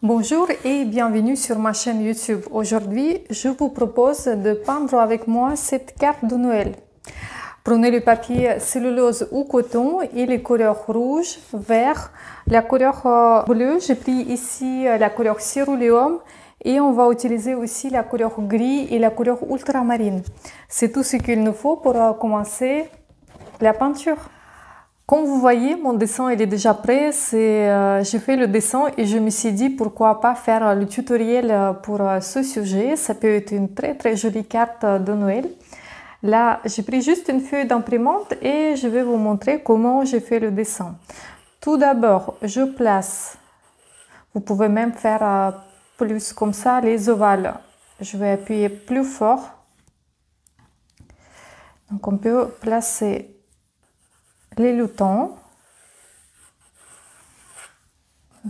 Bonjour et bienvenue sur ma chaîne YouTube. Aujourd'hui, je vous propose de peindre avec moi cette carte de Noël. Prenez le papier cellulose ou coton et les couleurs rouge, vert, la couleur bleue. J'ai pris ici la couleur céruléum et on va utiliser aussi la couleur gris et la couleur ultramarine. C'est tout ce qu'il nous faut pour commencer la peinture. Comme vous voyez, mon dessin il est déjà prêt. J'ai fait le dessin et je me suis dit pourquoi pas faire le tutoriel pour ce sujet. Ça peut être une très jolie carte de Noël. Là, j'ai pris juste une feuille d'imprimante et je vais vous montrer comment j'ai fait le dessin. Tout d'abord, je place, vous pouvez même faire plus comme ça, les ovales. Je vais appuyer plus fort. Donc on peut placer les lutins.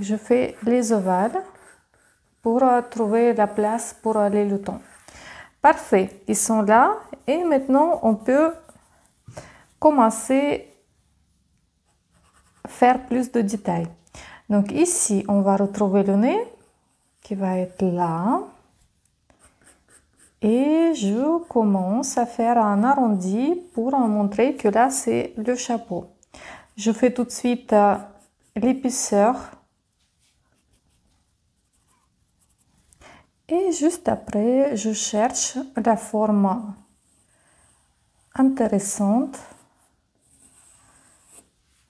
Je fais les ovales pour trouver la place pour les lutins. Parfait, ils sont là et maintenant on peut commencer à faire plus de détails. Donc ici on va retrouver le nez qui va être là et je commence à faire un arrondi pour montrer que là c'est le chapeau. Je fais tout de suite l'épaisseur et juste après je cherche la forme intéressante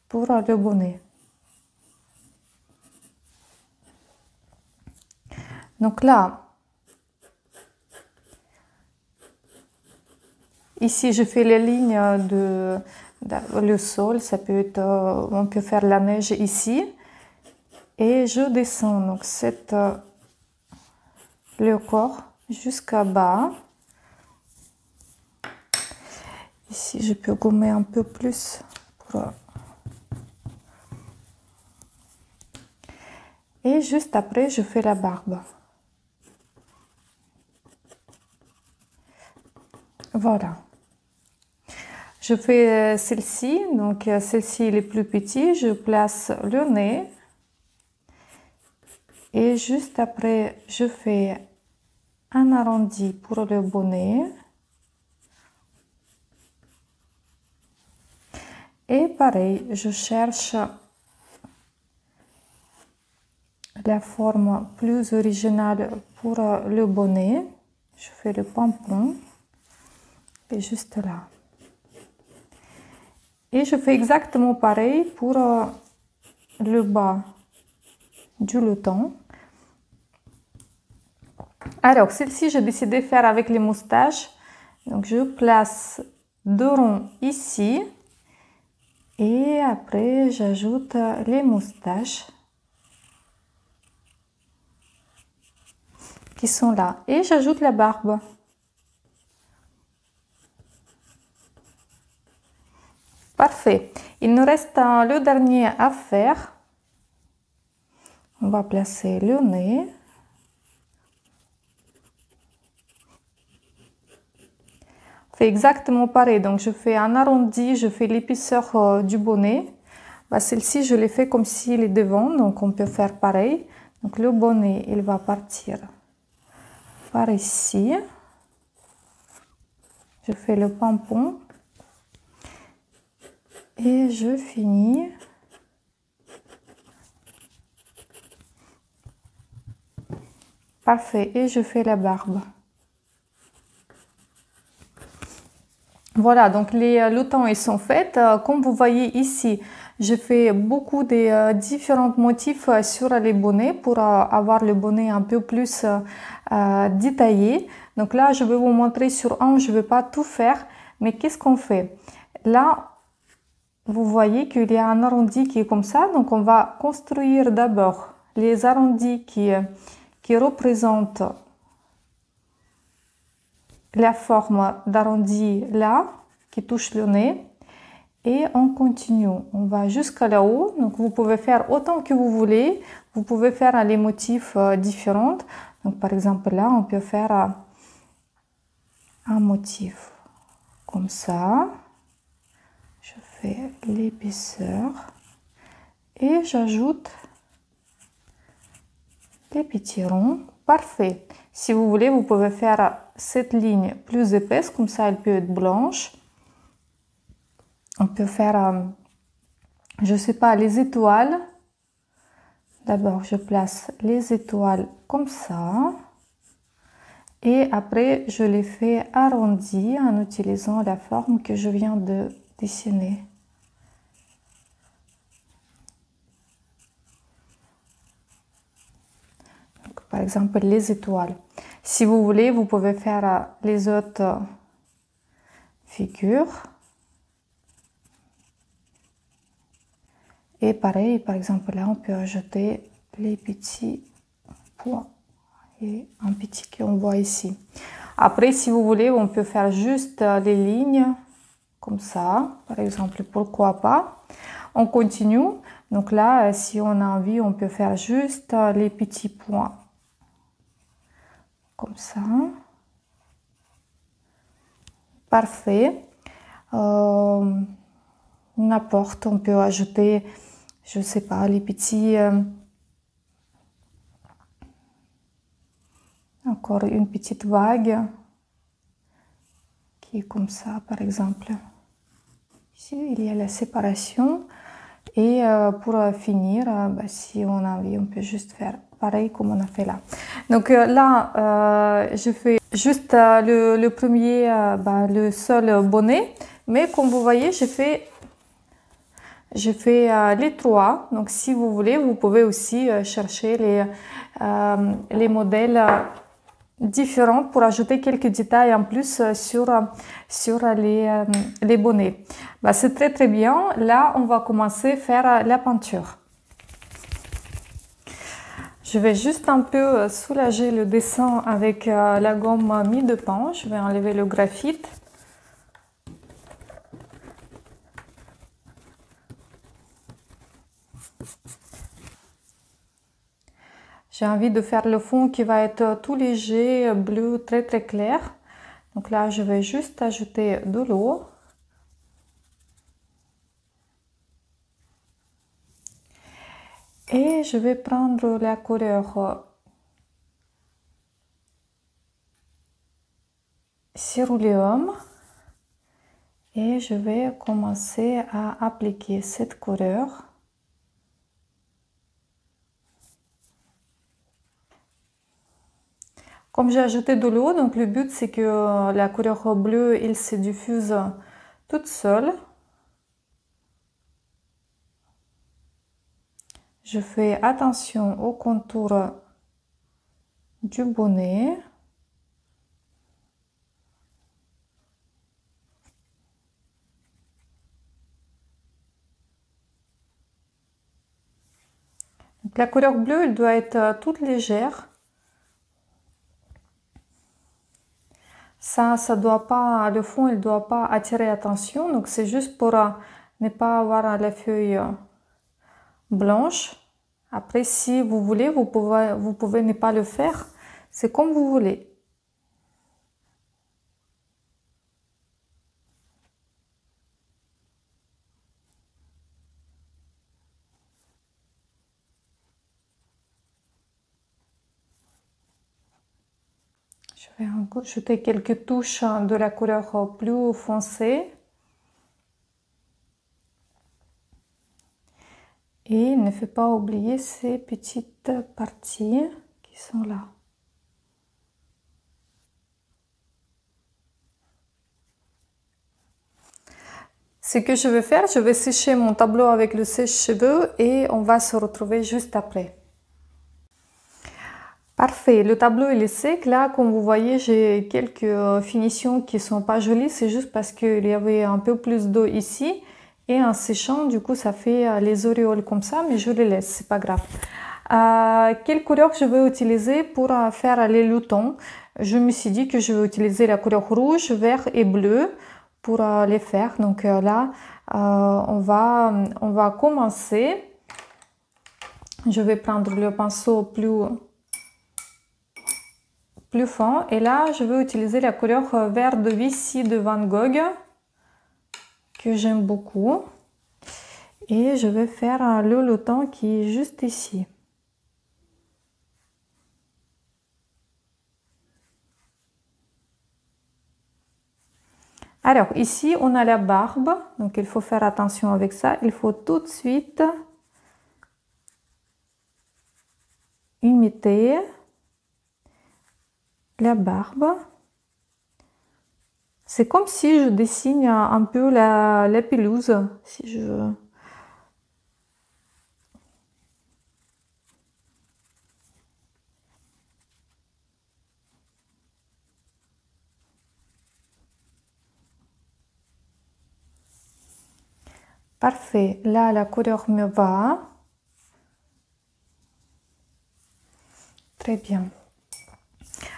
pour le bonnet. Donc là, ici je fais les lignes de le sol, ça peut être, on peut faire la neige ici et je descends donc le corps jusqu'à bas. Ici je peux gommer un peu plus et juste après je fais la barbe. Voilà. Je fais celle-ci, donc celle-ci est plus petite, je place le nez et juste après je fais un arrondi pour le bonnet et pareil, je cherche la forme plus originale pour le bonnet. Je fais le pompon et juste là. Et je fais exactement pareil pour le bas du lutin. Alors, celle-ci, j'ai décidé de faire avec les moustaches. Donc, je place 2 ronds ici. Et après, j'ajoute les moustaches qui sont là. Et j'ajoute la barbe. Parfait. Il nous reste le dernier à faire. On va placer le nez. On fait exactement pareil. Donc, je fais un arrondi, je fais l'épaisseur du bonnet. Celle-ci, je l'ai fait comme s'il est devant. Donc, on peut faire pareil. Donc, le bonnet, il va partir par ici. Je fais le pompon. Et je finis parfait et je fais la barbe. Voilà, donc les lutins ils sont faits. Comme vous voyez ici, je fais beaucoup de différents motifs sur les bonnets pour avoir le bonnet un peu plus détaillé. Donc là, je vais vous montrer sur un, je ne vais pas tout faire, mais qu'est-ce qu'on fait? Là, vous voyez qu'il y a un arrondi qui est comme ça, donc on va construire d'abord les arrondis qui représentent la forme d'arrondi là, qui touche le nez, et on continue, on va jusqu'à là-haut, donc vous pouvez faire autant que vous voulez, vous pouvez faire les motifs différents, donc par exemple là, on peut faire un motif comme ça. Je fais l'épaisseur et j'ajoute les petits ronds. Parfait. Si vous voulez, vous pouvez faire cette ligne plus épaisse, comme ça elle peut être blanche. On peut faire, je sais pas, les étoiles. D'abord, je place les étoiles comme ça. Et après, je les fais arrondir en utilisant la forme que je viens de dessiner. Donc, par exemple, les étoiles. Si vous voulez, vous pouvez faire les autres figures. Et pareil, par exemple, là, on peut ajouter les petits points. Et un petit qu'on voit ici. Après, si vous voulez, on peut faire juste les lignes comme ça. Par exemple, pourquoi pas. On continue. Donc là, si on a envie, on peut faire juste les petits points. Comme ça. Parfait. N'importe, on peut ajouter, je sais pas, les petits... Encore une petite vague qui est comme ça, par exemple. Ici, il y a la séparation. Et pour finir, si on a envie, on peut juste faire pareil comme on a fait là. Donc là, je fais juste le premier, le seul bonnet. Mais comme vous voyez, je fais les trois. Donc si vous voulez, vous pouvez aussi chercher les modèles différentes pour ajouter quelques détails en plus sur les bonnets. C'est très très bien. Là, on va commencer à faire la peinture. Je vais juste un peu soulager le dessin avec la gomme mie de pain. Je vais enlever le graphite. J'ai envie de faire le fond qui va être tout léger, bleu, très très clair. Donc là, je vais juste ajouter de l'eau. Et je vais prendre la couleur céruléum. Et je vais commencer à appliquer cette couleur. Comme j'ai ajouté de l'eau, donc le but c'est que la couleur bleue, elle se diffuse toute seule. Je fais attention au contour du bonnet. Donc, la couleur bleue, elle doit être toute légère. Ça doit pas, le fond, il ne doit pas attirer l'attention. Donc, c'est juste pour ne pas avoir la feuille blanche. Après, si vous voulez, vous pouvez ne pas le faire. C'est comme vous voulez. Je vais ajouter quelques touches de la couleur plus foncée. Et ne faut pas oublier ces petites parties qui sont là. Ce que je vais faire, je vais sécher mon tableau avec le sèche-cheveux et on va se retrouver juste après. Parfait, le tableau il est sec. Là, comme vous voyez, j'ai quelques finitions qui sont pas jolies. C'est juste parce qu'il y avait un peu plus d'eau ici. Et en séchant, du coup, ça fait les auréoles comme ça, mais je les laisse, c'est pas grave. Quelle couleur je vais utiliser pour faire les lutons? Je me suis dit que je vais utiliser la couleur rouge, vert et bleu pour les faire. Donc là, on va commencer. Je vais prendre le pinceau plus fin et là, je vais utiliser la couleur vert de Vichy de Van Gogh que j'aime beaucoup. Et je vais faire le luton qui est juste ici. Alors ici, on a la barbe, donc il faut faire attention avec ça. Il faut tout de suite imiter la barbe. C'est comme si je dessine un peu la pelouse, si je veux. Parfait, là la couleur me va. Très bien.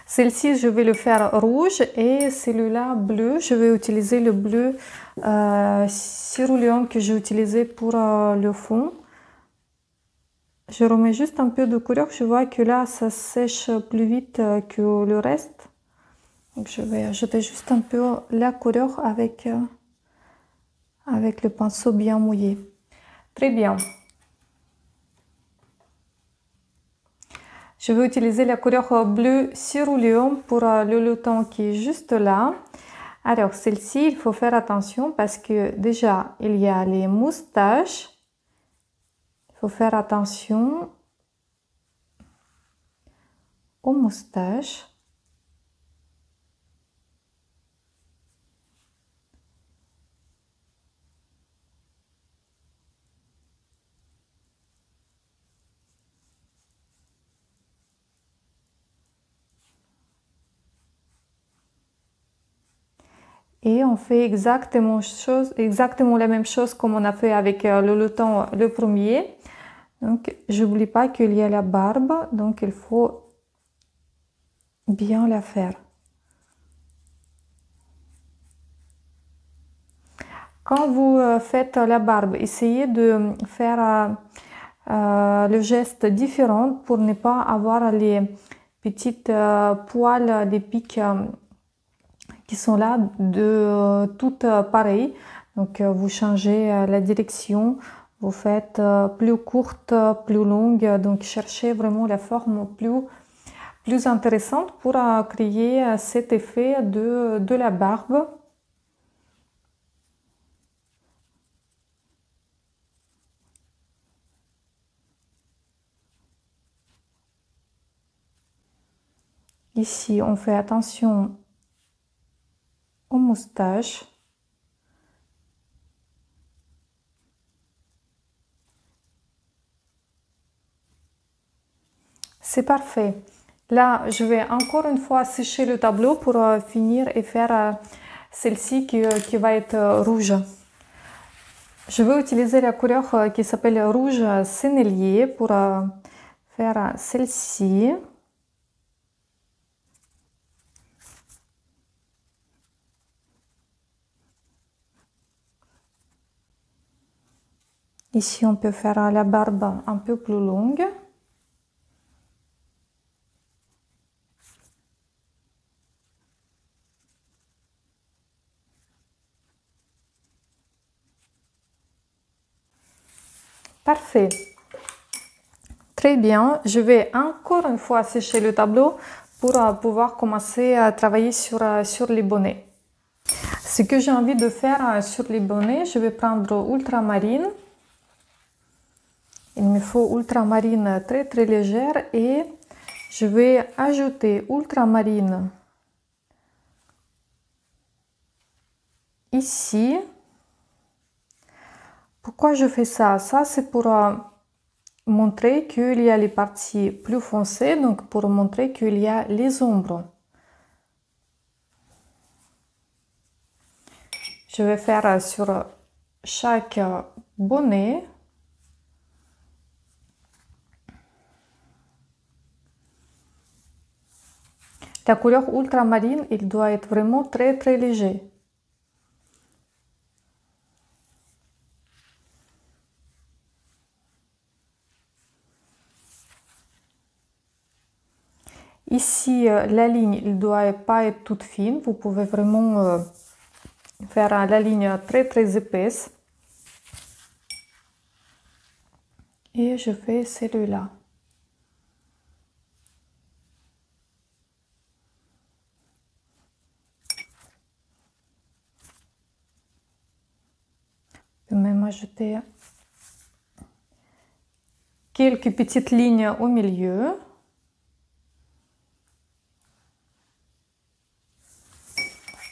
Celle-ci, je vais le faire rouge et celui-là bleu. Je vais utiliser le bleu céruléum que j'ai utilisé pour le fond. Je remets juste un peu de couleur. Je vois que là, ça sèche plus vite que le reste. Donc, je vais ajouter juste un peu la couleur avec le pinceau bien mouillé. Très bien. Je vais utiliser la couleur bleu céruléum pour le loton qui est juste là. Alors, celle-ci, il faut faire attention parce que déjà, il y a les moustaches. Il faut faire attention aux moustaches. Et on fait exactement la même chose comme on a fait avec le loton le premier. Donc, j'oublie pas qu'il y a la barbe, donc il faut bien la faire. Quand vous faites la barbe, essayez de faire le geste différent pour ne pas avoir les petites poils, des pics qui sont là de toutes pareilles. Donc vous changez la direction, vous faites plus courte, plus longue. Donc cherchez vraiment la forme plus intéressante pour créer cet effet de la barbe. Ici, on fait attention aux moustaches. C'est parfait. Là, je vais encore une fois sécher le tableau pour finir et faire celle-ci qui va être rouge. Je vais utiliser la couleur qui s'appelle rouge sennelier pour faire celle-ci. Ici, on peut faire la barbe un peu plus longue. Parfait. Très bien. Je vais encore une fois sécher le tableau pour pouvoir commencer à travailler sur les bonnets. Ce que j'ai envie de faire sur les bonnets, je vais prendre ultramarine. Il me faut ultramarine très très légère et je vais ajouter ultramarine ici. Pourquoi je fais ça? Ça, c'est pour montrer qu'il y a les parties plus foncées, donc pour montrer qu'il y a les ombres. Je vais faire sur chaque bonnet. La couleur ultramarine, il doit être vraiment très très léger. Ici, la ligne, il ne doit pas être toute fine. Vous pouvez vraiment faire la ligne très très épaisse. Et je fais celui-là. peux même ajouter quelques petites lignes au milieu.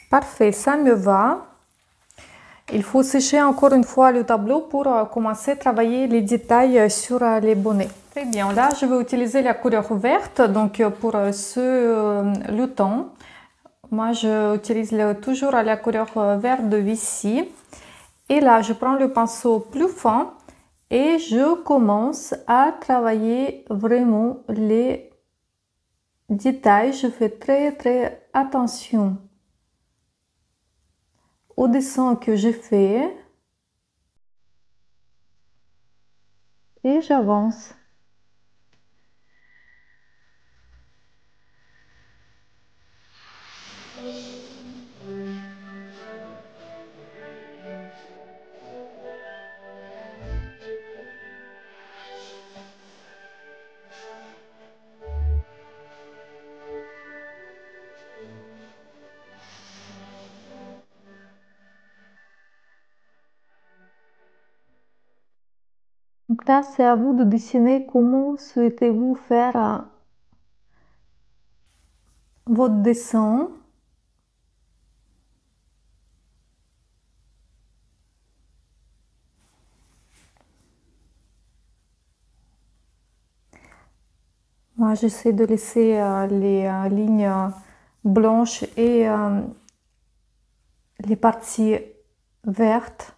Parfait, ça me va. Il faut sécher encore une fois le tableau pour commencer à travailler les détails sur les bonnets. Très bien, là je vais utiliser la couleur verte, donc pour le temps. Moi j'utilise toujours la couleur verte de Vichy. Et là je prends le pinceau plus fin et je commence à travailler vraiment les détails. Je fais très attention au dessin que j'ai fait et j'avance. Donc là, c'est à vous de dessiner comment souhaitez-vous faire votre dessin. Moi, j'essaie de laisser les lignes blanches et les parties vertes.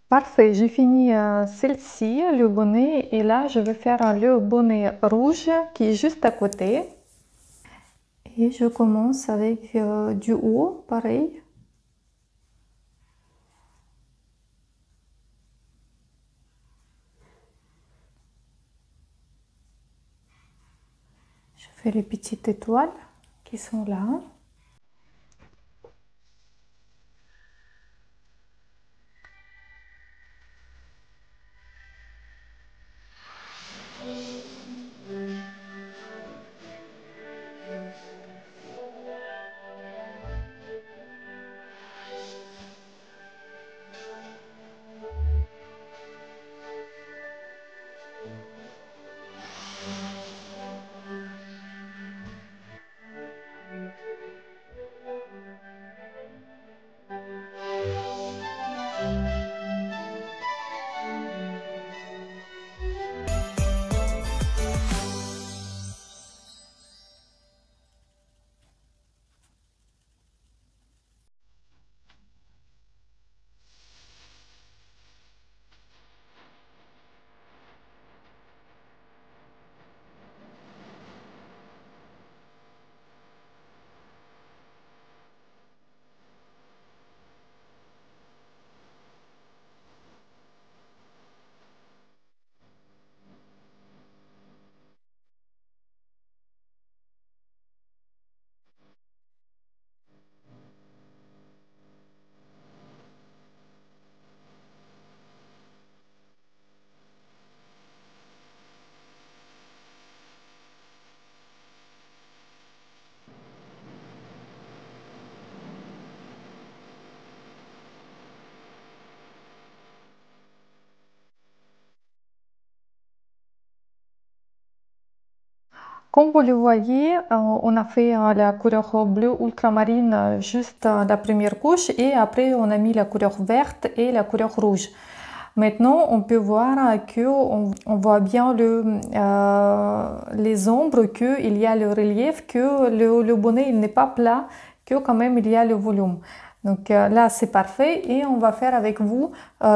Parfait, j'ai fini celle-ci, le bonnet, et là je vais faire le bonnet rouge qui est juste à côté. Et je commence avec du haut, pareil. Je fais les petites étoiles qui sont là. Comme vous le voyez, on a fait la couleur bleue ultramarine juste la première couche et après on a mis la couleur verte et la couleur rouge. Maintenant, on peut voir que on voit bien les ombres, qu'il y a le relief, que le bonnet il n'est pas plat, que quand même il y a le volume. Donc là, c'est parfait et on va faire avec vous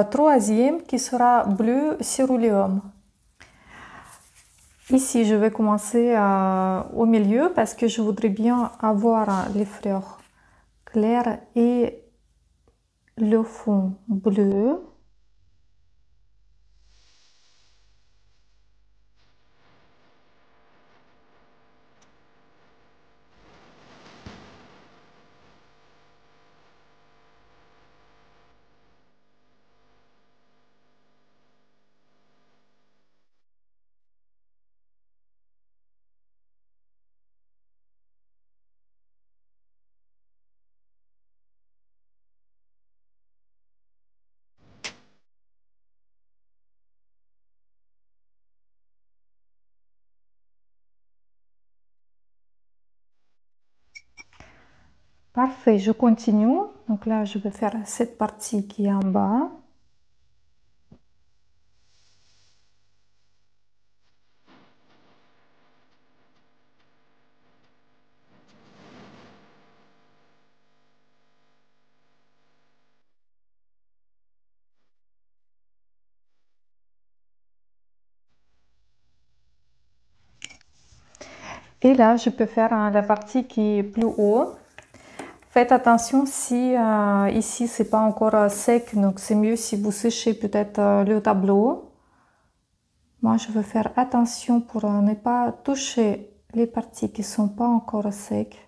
troisième qui sera bleu céruléum. Ici, je vais commencer au milieu parce que je voudrais bien avoir les fleurs claires et le fond bleu. Parfait, je continue. Donc là, je vais faire cette partie qui est en bas. Et là, je peux faire la partie qui est plus haut. Faites attention si ici, c'est pas encore sec, donc c'est mieux si vous séchez peut-être le tableau. Moi, je veux faire attention pour ne pas toucher les parties qui sont pas encore secs.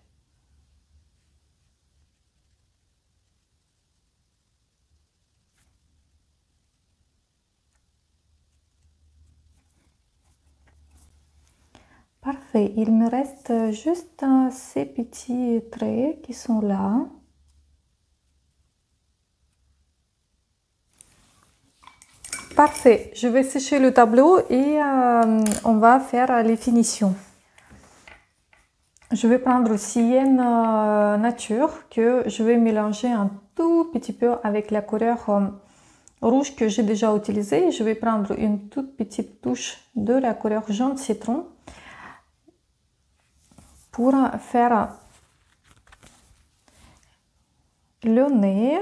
Parfait, il me reste juste ces petits traits qui sont là. Parfait, je vais sécher le tableau et on va faire les finitions. Je vais prendre Sienne Nature que je vais mélanger un tout petit peu avec la couleur rouge que j'ai déjà utilisée. Je vais prendre une toute petite touche de la couleur jaune citron pour faire le nez.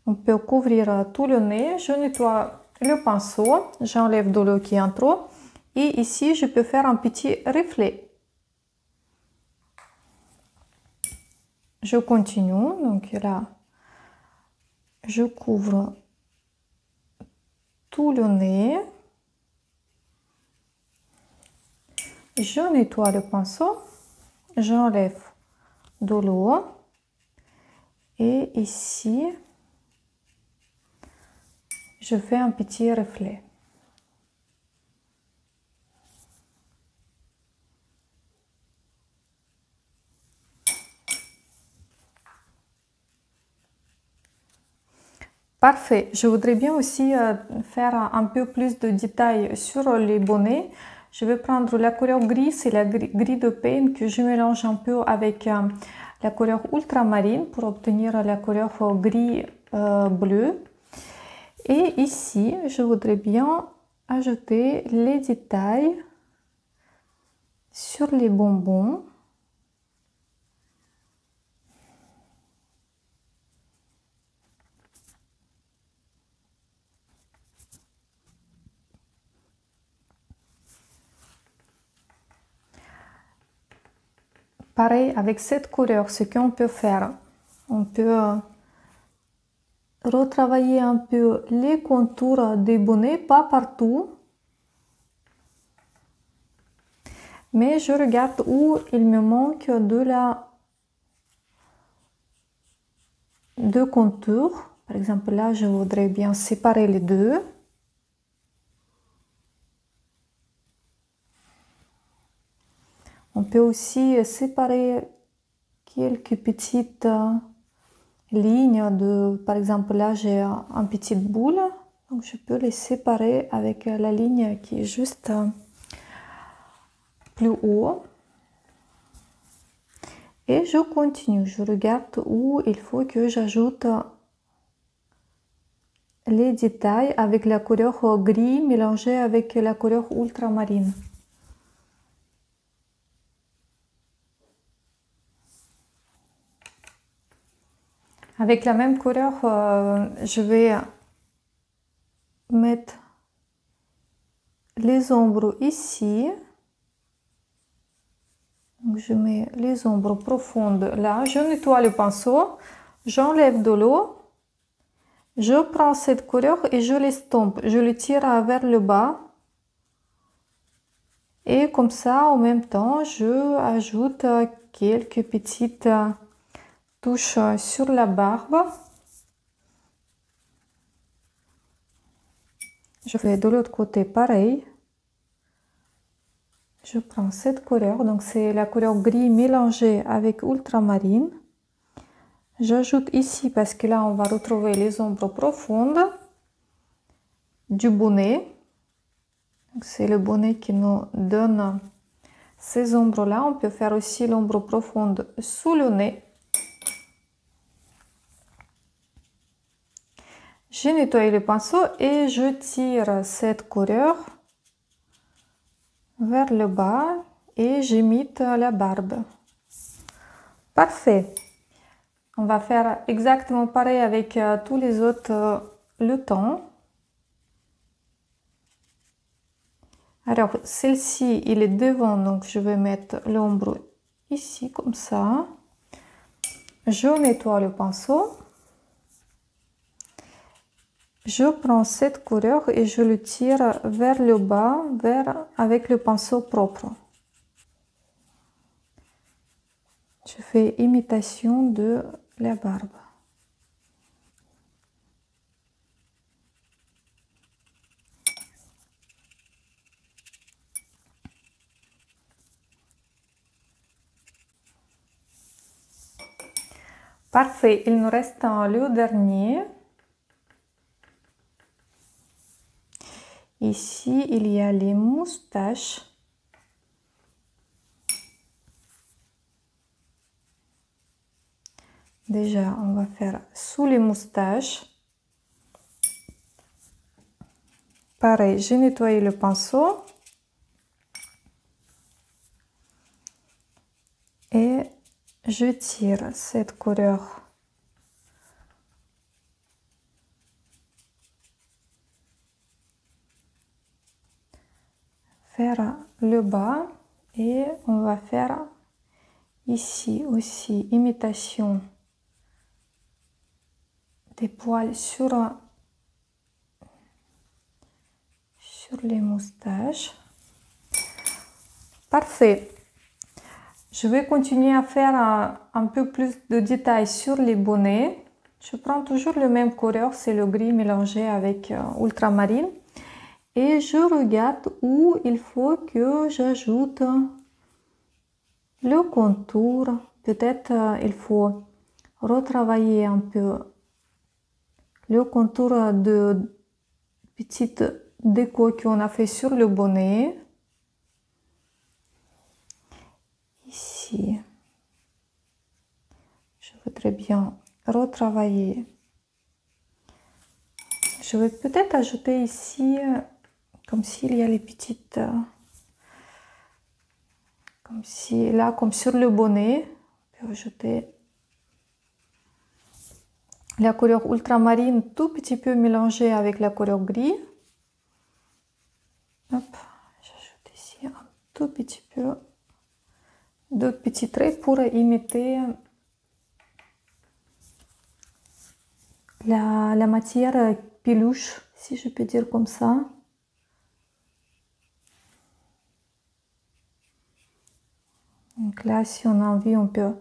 On peut couvrir tout le nez. Je nettoie le pinceau, j'enlève de l'eau qui est en trop. Et ici, je peux faire un petit reflet. Je continue. Donc là, je couvre tout le nez. Je nettoie le pinceau. J'enlève de l'eau. Et ici, je fais un petit reflet. Parfait. Je voudrais bien aussi faire un peu plus de détails sur les bonnets. Je vais prendre la couleur gris, c'est la gris de Paint que je mélange un peu avec la couleur ultramarine pour obtenir la couleur gris bleu. Et ici, je voudrais bien ajouter les détails sur les bonbons. Pareil, avec cette couleur, ce qu'on peut faire, on peut retravailler un peu les contours des bonnets, pas partout. Mais je regarde où il me manque de contours. Par exemple, là, je voudrais bien séparer les deux. On peut aussi séparer quelques petites lignes de, par exemple, là, j'ai une petite boule Donc je peux les séparer avec la ligne qui est juste plus haut. Et je continue, je regarde où il faut que j'ajoute les détails avec la couleur gris mélangée avec la couleur ultramarine. Avec la même couleur, je vais mettre les ombres ici. Donc je mets les ombres profondes là. Je nettoie le pinceau, j'enlève de l'eau. Je prends cette couleur et je l'estompe. Je le tire vers le bas. Et comme ça, en même temps, je ajoute quelques petites touches sur la barbe. Je fais de l'autre côté pareil. Je prends cette couleur, donc c'est la couleur gris mélangée avec ultramarine. J'ajoute ici parce que là on va retrouver les ombres profondes du bonnet. C'est le bonnet qui nous donne ces ombres-là. On peut faire aussi l'ombre profonde sous le nez. J'ai nettoyé le pinceau et je tire cette couleur vers le bas et j'imite la barbe. Parfait. On va faire exactement pareil avec tous les autres le temps. Alors, celle-ci, il est devant, donc je vais mettre l'ombre ici, comme ça. Je nettoie le pinceau. Je prends cette couleur et je le tire vers le bas, avec le pinceau propre. Je fais imitation de la barbe. Parfait, il nous reste le dernier. Ici, il y a les moustaches. Déjà, on va faire sous les moustaches. Pareil, j'ai nettoyé le pinceau. Et je tire cette couleur vers le bas et on va faire ici aussi imitation des poils sur les moustaches. Parfait. Je vais continuer à faire un peu plus de détails sur les bonnets. Je prends toujours le même couleur, c'est le gris mélangé avec ultramarine. Et je regarde où il faut que j'ajoute le contour. Peut-être il faut retravailler un peu le contour de petite déco qu'on a fait sur le bonnet. Ici, je voudrais bien retravailler. Je vais peut-être ajouter ici, comme s'il y a les petites, comme si là, comme sur le bonnet, on peut ajouter la couleur ultramarine tout petit peu mélangée avec la couleur gris. Hop, j'ajoute ici un tout petit peu de petits traits pour imiter la matière peluche, si je peux dire comme ça. Donc là, si on a envie, on peut,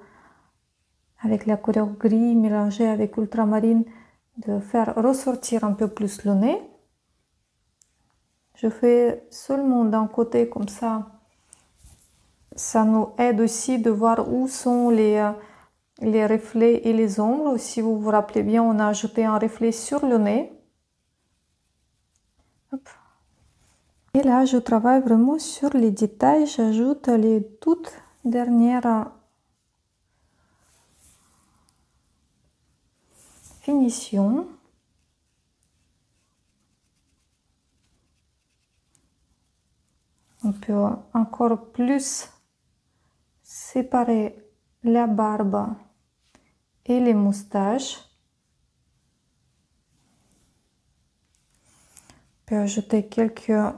avec la couleur gris mélangée avec ultramarine, de faire ressortir un peu plus le nez. Je fais seulement d'un côté comme ça. Ça nous aide aussi de voir où sont les reflets et les ombres. Si vous vous rappelez bien, on a ajouté un reflet sur le nez. Hop. Et là, je travaille vraiment sur les détails. J'ajoute les toutes dernières finitions. On peut encore plus séparer la barbe et les moustaches. On peut ajouter quelques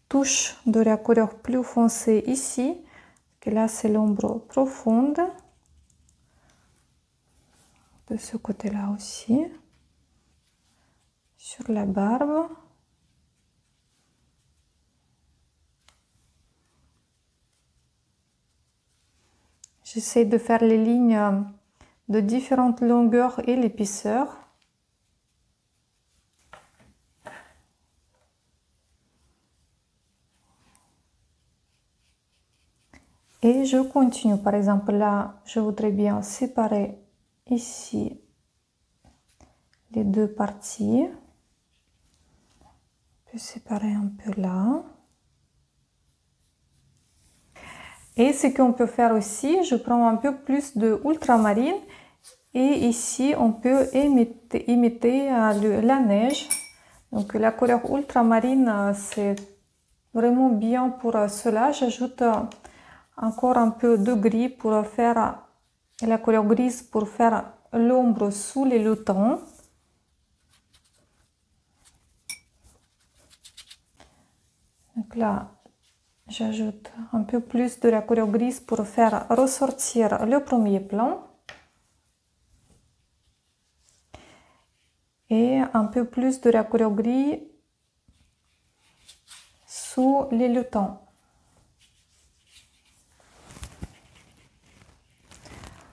touches de la couleur plus foncée ici, que là c'est l'ombre profonde. De ce côté-là aussi. Sur la barbe. J'essaie de faire les lignes de différentes longueurs et l'épaisseur. Et je continue. Par exemple, là, je voudrais bien séparer ici les deux parties. Je peux séparer un peu là. Et ce qu'on peut faire aussi, je prends un peu plus de ultramarine et ici on peut imiter la neige. Donc la couleur ultramarine c'est vraiment bien pour cela. J'ajoute encore un peu de gris pour faire la couleur grise pour faire l'ombre sous les lutins. Donc là, j'ajoute un peu plus de la couleur grise pour faire ressortir le premier plan. Et un peu plus de la couleur gris sous les lutins.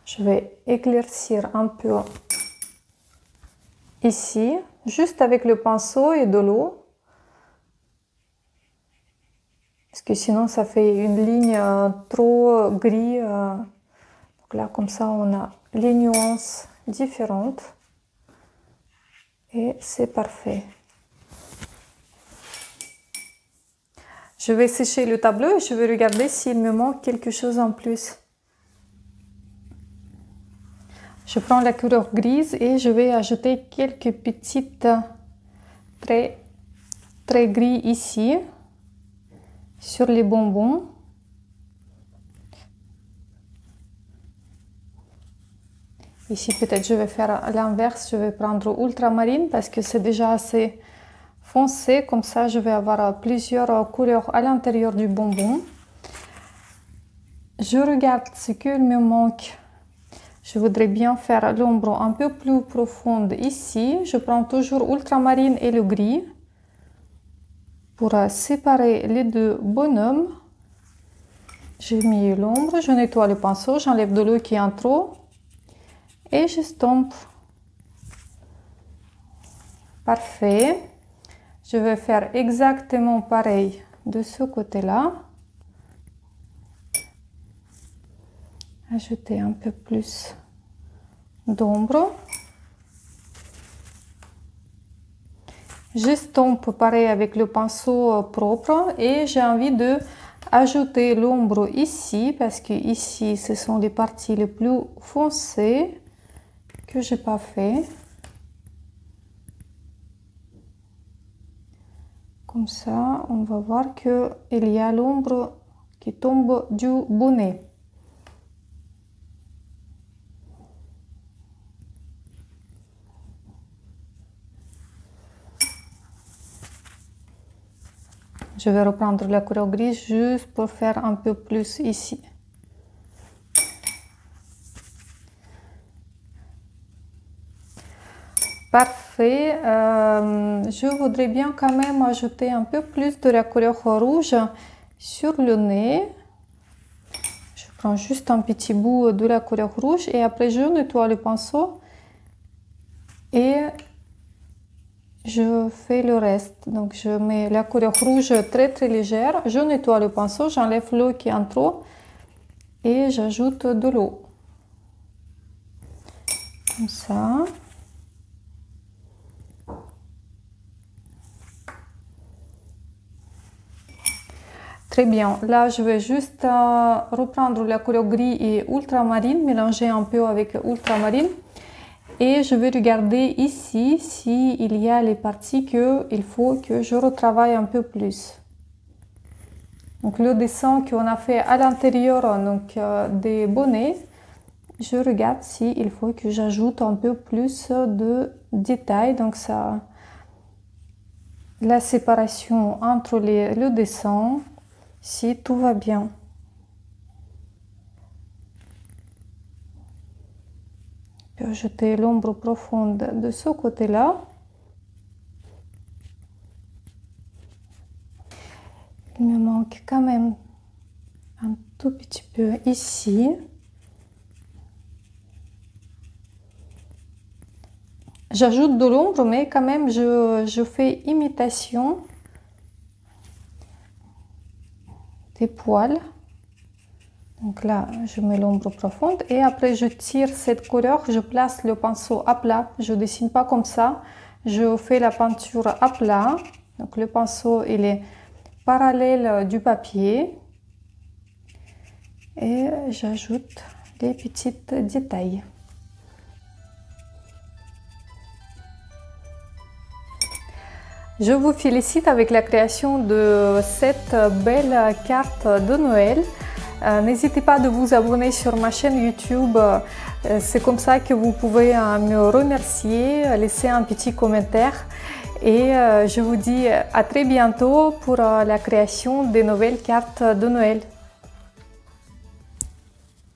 Je vais éclaircir un peu ici, juste avec le pinceau et de l'eau. Parce que sinon ça fait une ligne trop gris. Donc là comme ça on a les nuances différentes. Et c'est parfait. Je vais sécher le tableau et je vais regarder s'il me manque quelque chose en plus. Je prends la couleur grise et je vais ajouter quelques petites traits très gris ici. Sur les bonbons. Ici peut-être je vais faire l'inverse, je vais prendre ultramarine parce que c'est déjà assez foncé, comme ça je vais avoir plusieurs couleurs à l'intérieur du bonbon. Je regarde ce qu'il me manque. Je voudrais bien faire l'ombre un peu plus profonde ici. Je prends toujours ultramarine et le gris pour séparer les deux bonhommes. J'ai mis l'ombre, je nettoie le pinceau, j'enlève de l'eau qui est en trop et j'estompe. Parfait. Je vais faire exactement pareil de ce côté-là. Ajouter un peu plus d'ombre. J'estompe pareil avec le pinceau propre et j'ai envie de ajouter l'ombre ici parce que ici ce sont les parties les plus foncées que j'ai pas fait. Comme ça on va voir que il y a l'ombre qui tombe du bonnet. Je vais reprendre la couleur grise juste pour faire un peu plus ici. Parfait. Je voudrais bien quand même ajouter un peu plus de la couleur rouge sur le nez. Je prends juste un petit bout de la couleur rouge et après je nettoie le pinceau et je fais le reste. Donc je mets la couleur rouge très légère, je nettoie le pinceau, j'enlève l'eau qui est en trop et j'ajoute de l'eau. Comme ça. Très bien. Là, je vais juste reprendre la couleur gris et ultramarine, mélanger un peu avec ultramarine. Et je vais regarder ici s'il y a les parties qu'il faut que je retravaille un peu plus. Donc le dessin qu'on a fait à l'intérieur des bonnets, je regarde s'il faut que j'ajoute un peu plus de détails. Donc ça, la séparation entre le dessin, si tout va bien. Je vais ajouter l'ombre profonde de ce côté-là. Il me manque quand même un tout petit peu ici. J'ajoute de l'ombre, mais quand même je fais imitation des poils. Donc là, je mets l'ombre profonde et après je tire cette couleur, je place le pinceau à plat. Je dessine pas comme ça, je fais la peinture à plat. Donc le pinceau, il est parallèle du papier et j'ajoute les petits détails. Je vous félicite avec la création de cette belle carte de Noël. N'hésitez pas de vous abonner sur ma chaîne YouTube, c'est comme ça que vous pouvez me remercier, laisser un petit commentaire et je vous dis à très bientôt pour la création des nouvelles cartes de Noël.